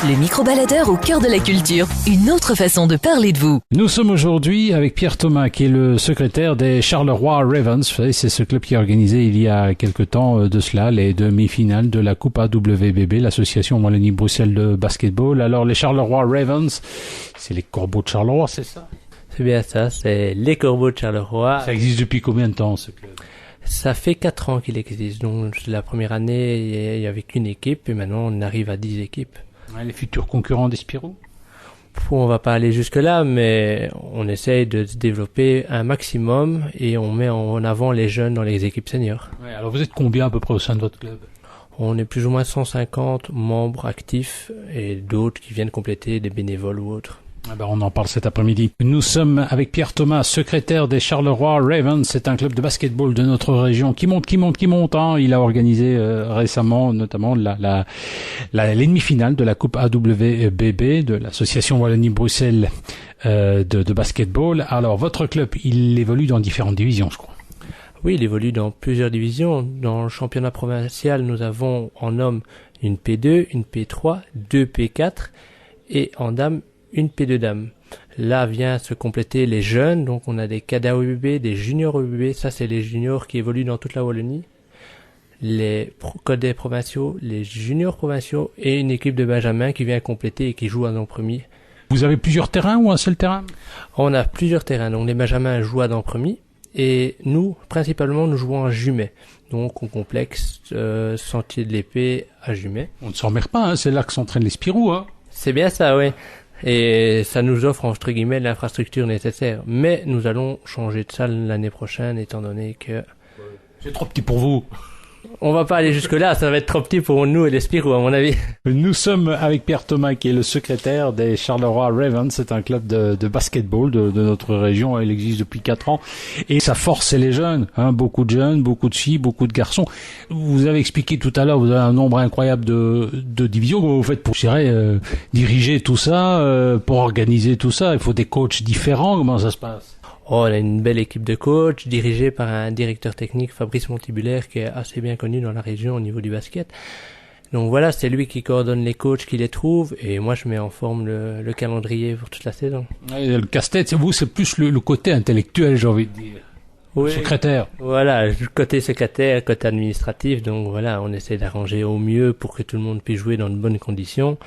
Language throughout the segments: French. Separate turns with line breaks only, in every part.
Le micro-baladeur au cœur de la culture. Une autre façon de parler de vous.
Nous sommes aujourd'hui avec Pierre Thomas, qui est le secrétaire des Charleroi Ravens. Vous savez, c'est ce club qui a organisé il y a quelque temps de cela les demi-finales de la Coupe AWBB, l'association Wallonie-Bruxelles de basketball. Alors, les Charleroi Ravens, c'est les Corbeaux de Charleroi, c'est ça?
C'est bien ça, c'est les Corbeaux de Charleroi.
Ça existe depuis combien de temps, ce club?
Ça fait 4 ans qu'il existe. Donc, la première année, il y avait qu'une équipe, et maintenant, on arrive à 10 équipes.
Ouais, les futurs concurrents d'Espirou?
On va pas aller jusque-là, mais on essaye de se développer un maximum et on met en avant les jeunes dans les équipes seniors.
Ouais, alors vous êtes combien à peu près au sein de votre club?
On est plus ou moins 150 membres actifs et d'autres qui viennent compléter des bénévoles ou autres.
Ah ben on en parle cet après-midi. Nous sommes avec Pierre Thomas, secrétaire des Charleroi Ravens. C'est un club de basketball de notre région qui monte. Hein. Il a organisé récemment notamment la demi-finale de la Coupe AWBB de l'association Wallonie-Bruxelles de basketball. Alors votre club, il évolue dans différentes divisions, je crois.
Oui, il évolue dans plusieurs divisions. Dans le championnat provincial, nous avons en hommes une P2, une P3, 2 P4 et en dames une P2 dames. Là vient se compléter les jeunes, donc on a des cadets OUB, des juniors OUB, ça c'est les juniors qui évoluent dans toute la Wallonie, les cadets provinciaux, les juniors provinciaux et une équipe de benjamin qui vient compléter et qui joue à Dents Premier.
Vous avez plusieurs terrains ou un seul terrain?
On a plusieurs terrains, donc les benjamins jouent à Dents Premier et nous, principalement, nous jouons à Jumet. Donc, au complexe Sentier de l'Épée à Jumet.
On ne s'en remet pas, hein, c'est là que s'entraînent les Spirou, hein.
C'est bien ça, oui. Et ça nous offre, entre guillemets, l'infrastructure nécessaire. Mais nous allons changer de salle l'année prochaine, étant donné que...
C'est trop petit pour vous.
On va pas aller jusque-là, ça va être trop petit pour nous et les Spirou, à mon avis.
Nous sommes avec Pierre Thomas, qui est le secrétaire des Charleroi Ravens. C'est un club de basketball de notre région. Il existe depuis 4 ans. Et sa force, c'est les jeunes. Hein, beaucoup de jeunes, beaucoup de filles, beaucoup de garçons. Vous avez expliqué tout à l'heure, vous avez un nombre incroyable de divisions. Comment vous faites pour, diriger tout ça, pour organiser tout ça? Il faut des coachs différents. Comment ça se passe?
Oh, on a une belle équipe de coachs dirigée par un directeur technique, Fabrice Montibulaire, qui est assez bien connu dans la région au niveau du basket. Donc voilà, c'est lui qui coordonne les coachs, qui les trouve, et moi je mets en forme le calendrier pour toute la saison.
Et le casse-tête, c'est plus le côté intellectuel, j'ai envie de dire.
Oui.
Secrétaire.
Voilà, côté secrétaire, côté administratif, donc voilà, on essaie d'arranger au mieux pour que tout le monde puisse jouer dans de bonnes conditions.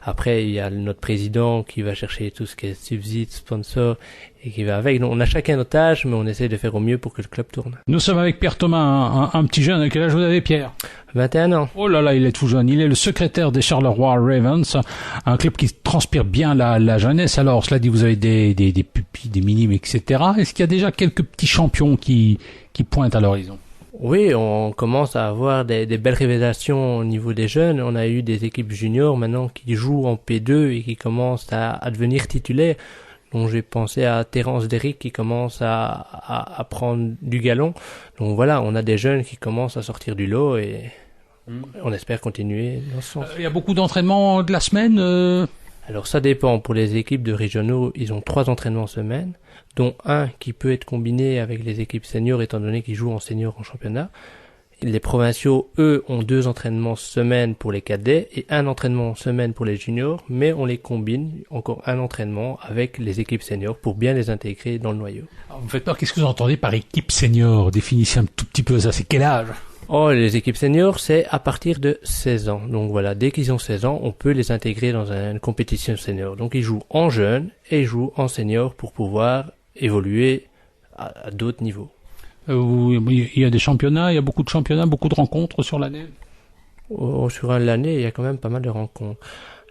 Après, il y a notre président qui va chercher tout ce qui est subside, sponsor, et qui va avec. Donc, on a chacun notre tâche, mais on essaie de faire au mieux pour que le club tourne.
Nous sommes avec Pierre Thomas, un petit jeune. À quel âge vous avez, Pierre?
21 ans.
Oh là là, il est tout jeune. Il est le secrétaire des Charleroi Ravens, un club qui transpire bien la jeunesse. Alors, cela dit, vous avez des pupilles, des minimes, etc. Est-ce qu'il y a déjà quelques petits champions qui pointent à l'horizon?
Oui, on commence à avoir des belles révélations au niveau des jeunes. On a eu des équipes juniors maintenant qui jouent en P2 et qui commencent à devenir titulaires. Donc j'ai pensé à Terence Derrick qui commence à prendre du galon. Donc voilà, on a des jeunes qui commencent à sortir du lot et on espère continuer dans ce sens.
Il y a beaucoup d'entraînements de la semaine
Alors ça dépend. Pour les équipes de régionaux, ils ont 3 entraînements semaine, dont un qui peut être combiné avec les équipes seniors étant donné qu'ils jouent en senior en championnat. Les provinciaux, eux, ont 2 entraînements semaine pour les cadets et un entraînement semaine pour les juniors, mais on les combine, encore un entraînement avec les équipes seniors pour bien les intégrer dans le noyau.
Alors, vous faites peur, qu'est-ce que vous entendez par équipe senior? Définissez un tout petit peu ça, c'est quel âge?
Oh, les équipes seniors, c'est à partir de 16 ans. Donc voilà, dès qu'ils ont 16 ans, on peut les intégrer dans une compétition senior. Donc ils jouent en jeune et ils jouent en senior pour pouvoir évoluer à d'autres niveaux.
Il y a des championnats, il y a beaucoup de championnats, beaucoup de rencontres sur l'année?
Sur l'année, il y a quand même pas mal de rencontres.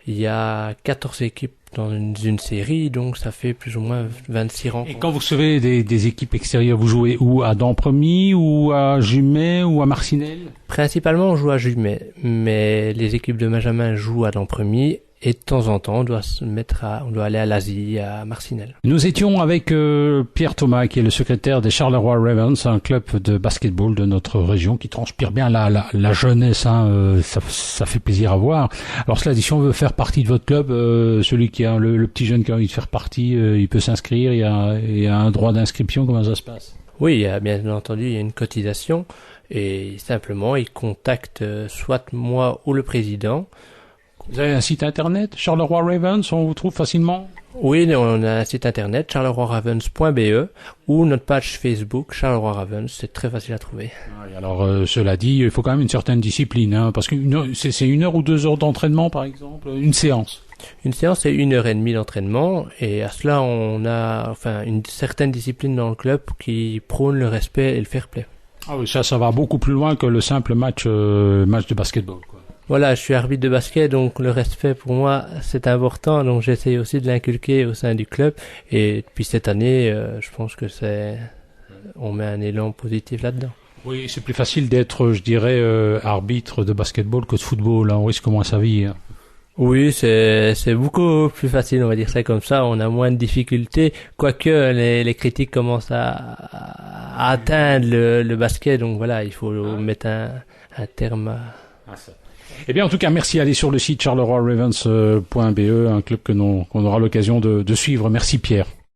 Il y a 14 équipes dans une série, donc ça fait plus ou moins 26 rencontres.
Et quand vous recevez des équipes extérieures, vous jouez où? À Dampremy, ou à Jumet, ou à Marcinelle?
Principalement, on joue à Jumet, mais les équipes de benjamin jouent à Dampremy. Et de temps en temps, on doit aller à l'Asie, à Marcinelle.
Nous étions avec Pierre Thomas, qui est le secrétaire des Charleroi Ravens, un club de basketball de notre région qui transpire bien la jeunesse. Hein, ça fait plaisir à voir. Alors cela dit, si on veut faire partie de votre club, celui qui a le petit jeune qui a envie de faire partie, il peut s'inscrire. Il y a un droit d'inscription. Comment ça se passe?
Oui, bien entendu, il y a une cotisation et simplement, il contacte soit moi ou le président
Vous avez un site internet, Charleroi Ravens, on vous trouve facilement?
Oui, on a un site internet, charleroi-ravens.be, ou notre page Facebook, Charleroi Ravens, c'est très facile à trouver.
Ouais, alors, cela dit, il faut quand même une certaine discipline, hein, parce que c'est 1 heure ou 2 heures d'entraînement, par exemple, une séance.
Une séance, c'est 1h30 d'entraînement, et à cela, on a, une certaine discipline dans le club qui prône le respect et le fair play.
Ah oui, ça va beaucoup plus loin que le simple match de basketball, quoi.
Voilà, je suis arbitre de basket, donc le respect pour moi c'est important, donc j'essaye aussi de l'inculquer au sein du club. Et depuis cette année, je pense que on met un élan positif là-dedans.
Oui, c'est plus facile d'être, je dirais, arbitre de basketball que de football. Hein. On risque moins sa vie. Hein.
Oui, c'est beaucoup plus facile, on va dire ça comme ça. On a moins de difficultés, quoique les critiques commencent à atteindre le basket. Donc voilà, il faut mettre un terme à ça.
Eh bien, en tout cas, merci. Allez sur le site charleroi-ravens.be, un club qu'on aura l'occasion de suivre. Merci Pierre.